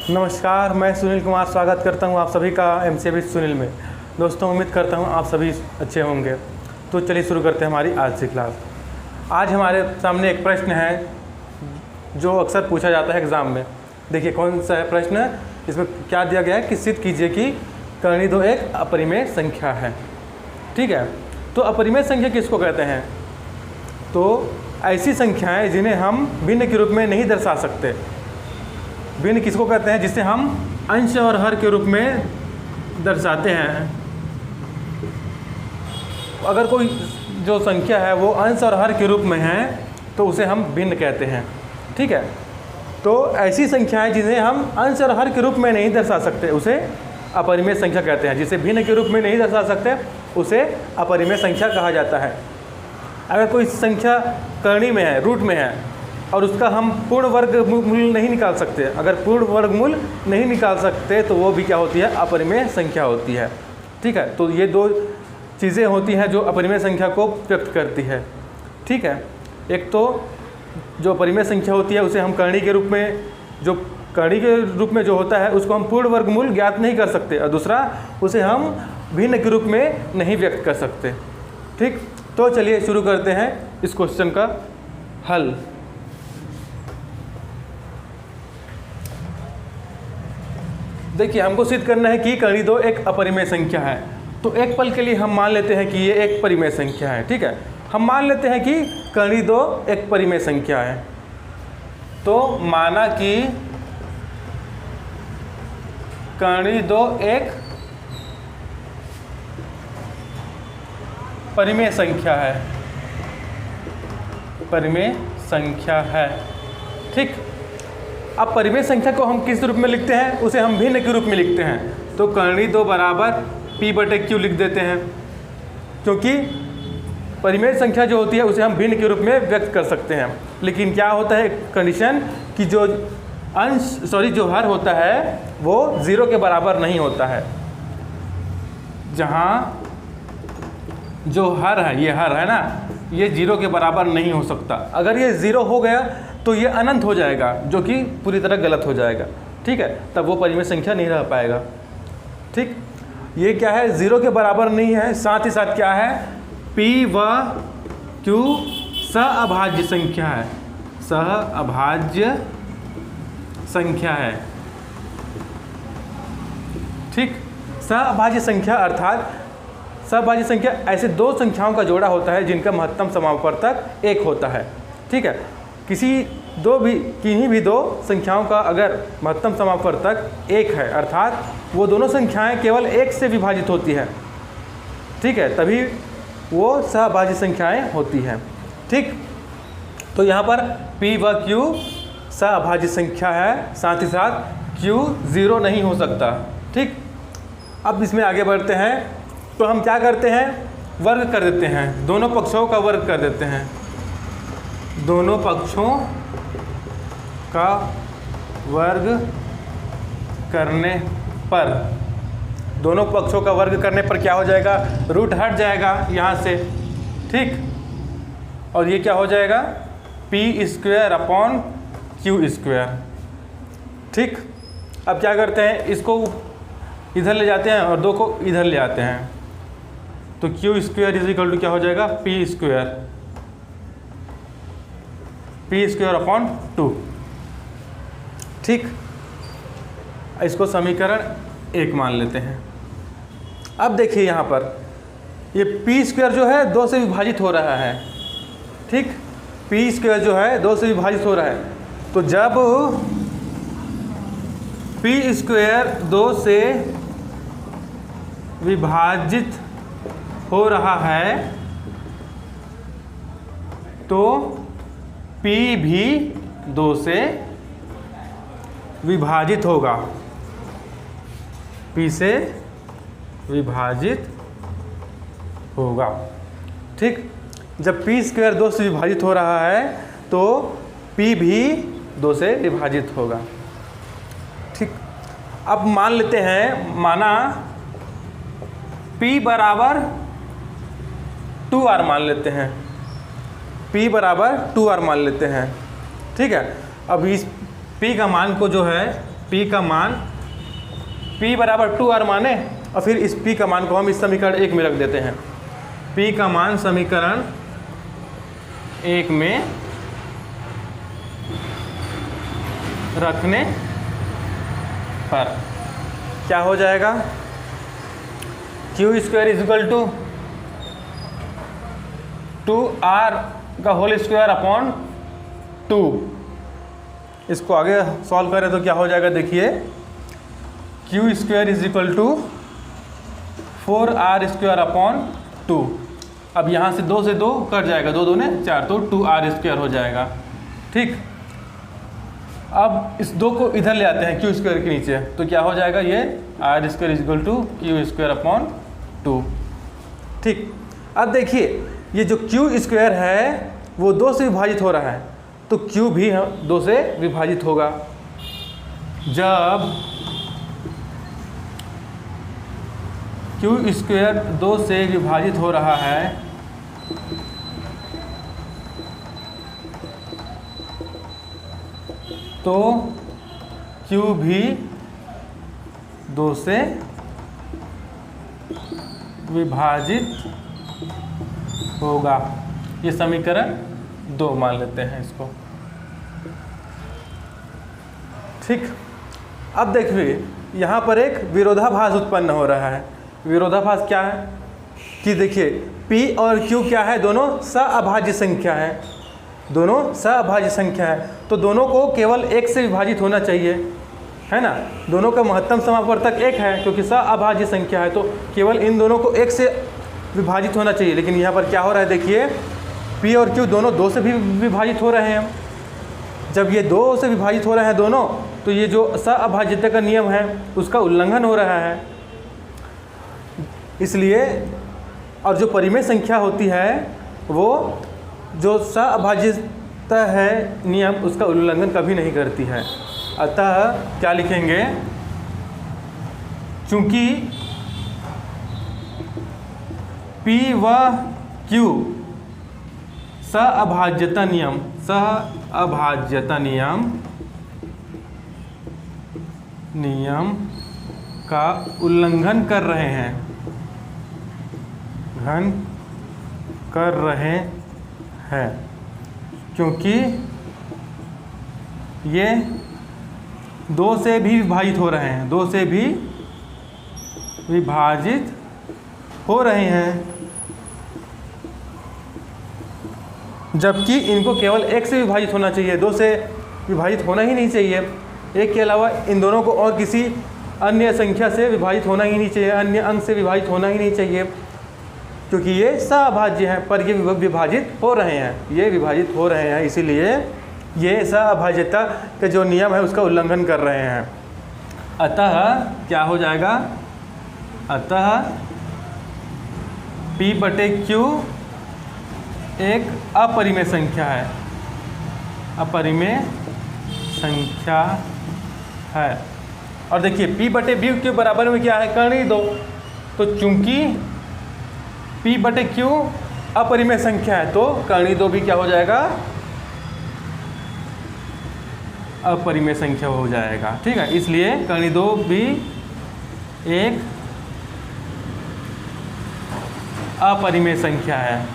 नमस्कार, मैं सुनील कुमार स्वागत करता हूं आप सभी का एमसीए विद सुनील में। दोस्तों, उम्मीद करता हूं आप सभी अच्छे होंगे। तो चलिए शुरू करते हैं हमारी आज की क्लास। आज हमारे सामने एक प्रश्न है जो अक्सर पूछा जाता है एग्ज़ाम में। देखिए कौन सा है प्रश्न। इसमें क्या दिया गया है कि सिद्ध कीजिए कि कर्णी दो एक अपरिमेय संख्या है। ठीक है, तो अपरिमेय संख्या किसको कहते हैं? तो ऐसी संख्याएं जिन्हें हम भिन्न के रूप में नहीं दर्शा सकते। भिन्न किसको कहते हैं? जिसे हम अंश और हर के रूप में दर्शाते हैं। अगर कोई जो संख्या है वो अंश और हर के रूप में है तो उसे हम भिन्न कहते हैं। ठीक है, तो ऐसी संख्याएं जिन्हें हम अंश और हर के रूप में नहीं दर्शा सकते उसे अपरिमेय संख्या कहते हैं। जिसे भिन्न के रूप में नहीं दर्शा सकते उसे अपरिमेय संख्या कहा जाता है। अगर कोई संख्या कर्णी में है, रूट में है, और उसका हम पूर्ण वर्गमूल नहीं निकाल सकते, अगर पूर्ण वर्गमूल नहीं निकाल सकते तो वो भी क्या होती है? अपरिमेय संख्या होती है। ठीक है, तो ये दो चीज़ें होती हैं जो अपरिमेय संख्या को व्यक्त करती है। ठीक है, एक तो जो अपरिमेय संख्या होती है उसे हम कर्णी के रूप में, जो कर्णी के रूप में जो होता है उसको हम पूर्ण वर्गमूल ज्ञात नहीं कर सकते, और दूसरा उसे हम भिन्न के रूप में नहीं व्यक्त कर सकते। ठीक, तो चलिए शुरू करते हैं इस क्वेश्चन का हल। देखिए, हमको सिद्ध करना है कि कर्णी दो एक अपरिमेय संख्या है। तो एक पल के लिए हम मान लेते हैं कि ये एक परिमेय संख्या है। ठीक है, हम मान लेते हैं कि कर्णी दो एक परिमेय संख्या है। तो माना कि कर्णी दो एक परिमेय संख्या है। परिमेय संख्या है। ठीक, अब परिमेय संख्या को हम किस रूप में लिखते हैं? उसे हम भिन्न के रूप में लिखते हैं। तो कर्णी दो बराबर p/q लिख देते हैं, क्योंकि परिमेय संख्या जो होती है उसे हम भिन्न के रूप में व्यक्त कर सकते हैं। लेकिन क्या होता है कंडीशन कि जो जो हर होता है वो 0 के बराबर नहीं होता है। जहाँ जो हर है, ये हर है ना, ये 0 के बराबर नहीं हो सकता। अगर ये 0 हो गया तो ये अनंत हो जाएगा, जो कि पूरी तरह गलत हो जाएगा। ठीक है, तब वो परिमेय संख्या नहीं रह पाएगा। ठीक, ये क्या है? 0 के बराबर नहीं है। साथ ही साथ क्या है? p व q सहअभाज्य संख्या है। सहअभाज्य संख्या है। ठीक, सहअभाज्य संख्या अर्थात सहअभाज्य संख्या ऐसे दो संख्याओं का जोड़ा होता है जिनका महत्तम समापवर्तक 1 होता है। ठीक है, किन्हीं भी दो संख्याओं का अगर महत्तम समापवर्तक 1 है, अर्थात वो दोनों संख्याएं केवल 1 से विभाजित होती है। ठीक है, तभी वो सहअभाज्य संख्याएं होती हैं। ठीक, तो यहाँ पर p व q सहअभाज्य संख्या है, साथ ही साथ q 0 नहीं हो सकता। ठीक, अब इसमें आगे बढ़ते हैं। तो हम क्या करते हैं? वर्ग कर देते हैं, दोनों पक्षों का वर्ग कर देते हैं। दोनों पक्षों का वर्ग करने पर, दोनों पक्षों का वर्ग करने पर क्या हो जाएगा? रूट हट जाएगा यहाँ से। ठीक, और ये क्या हो जाएगा? p² ठीक, अब क्या करते हैं? इसको इधर ले जाते हैं और 2 को इधर ले आते हैं। तो q² = क्या हो जाएगा? p²/2। ठीक, इसको समीकरण 1 मान लेते हैं। अब देखिए यहाँ पर ये p² जो है 2 से विभाजित हो रहा है। ठीक, p² जो है 2 से विभाजित हो रहा है। तो जब p² 2 से विभाजित हो रहा है तो p भी 2 से विभाजित होगा। p से विभाजित होगा। ठीक, जब p² 2 से विभाजित हो रहा है तो p भी 2 से विभाजित होगा। ठीक, अब मान लेते हैं, माना p बराबर 2r मान लेते हैं। p बराबर 2r मान लेते हैं। ठीक है, अब इस p का मान को जो है P का मान P बराबर 2R माने और फिर इस P का मान को हम इस समीकरण 1 में रख देते हैं। P का मान समीकरण 1 में रखने पर क्या हो जाएगा, Q square is equal to 2R का होल स्क्वायर अपॉन 2। इसको आगे सॉल्व करें तो क्या हो जाएगा, देखिए Q square is equal to 4R square upon 2। अब यहाँ से 2 से 2 कट जाएगा, 2 2 ने 4, तो 2R स्क्वायर हो जाएगा। ठीक, अब इस 2 को इधर ले आते हैं Q स्क्वायर के नीचे, तो क्या हो जाएगा, ये R square is equal to Q square upon 2। ठीक, अब देखिए ये जो Q स्क्वायर है वो 2 से विभाजित हो रहा है, तो Q भी 2 से विभाजित होगा। जब Q स्क्वायर 2 से विभाजित हो रहा है तो Q भी 2 से विभाजित होगा। ये समीकरण 2 मान लेते हैं इसको। ठीक, अब देखिए यहाँ पर एक विरोधाभास उत्पन्न हो रहा है। विरोधाभास क्या है कि देखिए P और Q क्या है, दोनों सअभाज्य संख्या है, दोनों सअभाज्य संख्या है, तो दोनों को केवल 1 से विभाजित होना चाहिए, है ना। दोनों का महत्तम समापवर्तक 1 है क्योंकि सअभाज्य संख्या है, तो केवल इन दोनों को 1 से विभाजित होना चाहिए। लेकिन यहाँ पर क्या हो रहा है, देखिए P और Q दोनों 2 से भी विभाजित हो रहे हैं। जब ये 2 से विभाजित हो रहे हैं दोनों, तो ये जो सअभाज्यता का नियम है उसका उल्लंघन हो रहा है। इसलिए और जो परिमेय संख्या होती है वो जो सअभाज्यता है नियम उसका उल्लंघन कभी नहीं करती है। अतः क्या लिखेंगे, चूंकि P व Q सअभाज्यता नियम का उल्लंघन कर रहे हैं, क्योंकि ये 2 से भी विभाजित हो रहे हैं, 2 से भी विभाजित हो रहे हैं, जबकि इनको केवल 1 से विभाजित होना चाहिए, 2 से विभाजित होना ही नहीं चाहिए। 1 के अलावा इन दोनों को और किसी अन्य संख्या से विभाजित होना ही नहीं चाहिए, अन्य अंक से विभाजित होना ही नहीं चाहिए, क्योंकि ये सअभाज्य हैं। पर ये विभाजित हो रहे हैं, ये विभाजित हो रहे हैं, इसीलिए ये सअभाज्यता का जो नियम है उसका उल्लंघन कर रहे हैं। अतः क्या हो जाएगा, अतः P बटे Q एक अपरिमेय संख्या है, अपरिमेय संख्या है। और देखिए P बटे B के बराबर में क्या है, कर्ण 2। तो चूंकि P बटे Q अपरिमेय संख्या है तो कर्ण 2 भी क्या हो जाएगा, अपरिमेय संख्या हो जाएगा। ठीक है, इसलिए कर्ण 2 भी एक अपरिमेय संख्या है,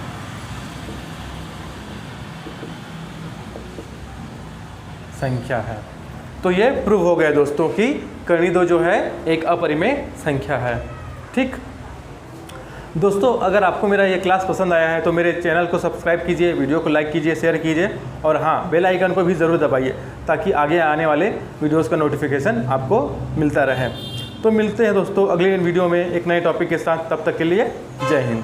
तो ये प्रूव हो गया दोस्तों कि कर्ण 2 जो है एक अपरिमेय संख्या है। ठीक दोस्तों, अगर आपको मेरा ये क्लास पसंद आया है तो मेरे चैनल को सब्सक्राइब कीजिए, वीडियो को लाइक कीजिए, शेयर कीजिए और हाँ, बेल आइकन को भी ज़रूर दबाइए ताकि आगे आने वाले वीडियोस का नोटिफिकेशन आपको मिलता रहे। तो मिलते हैं दोस्तों अगले वीडियो में एक नए टॉपिक के साथ, तब तक के लिए जय हिंद।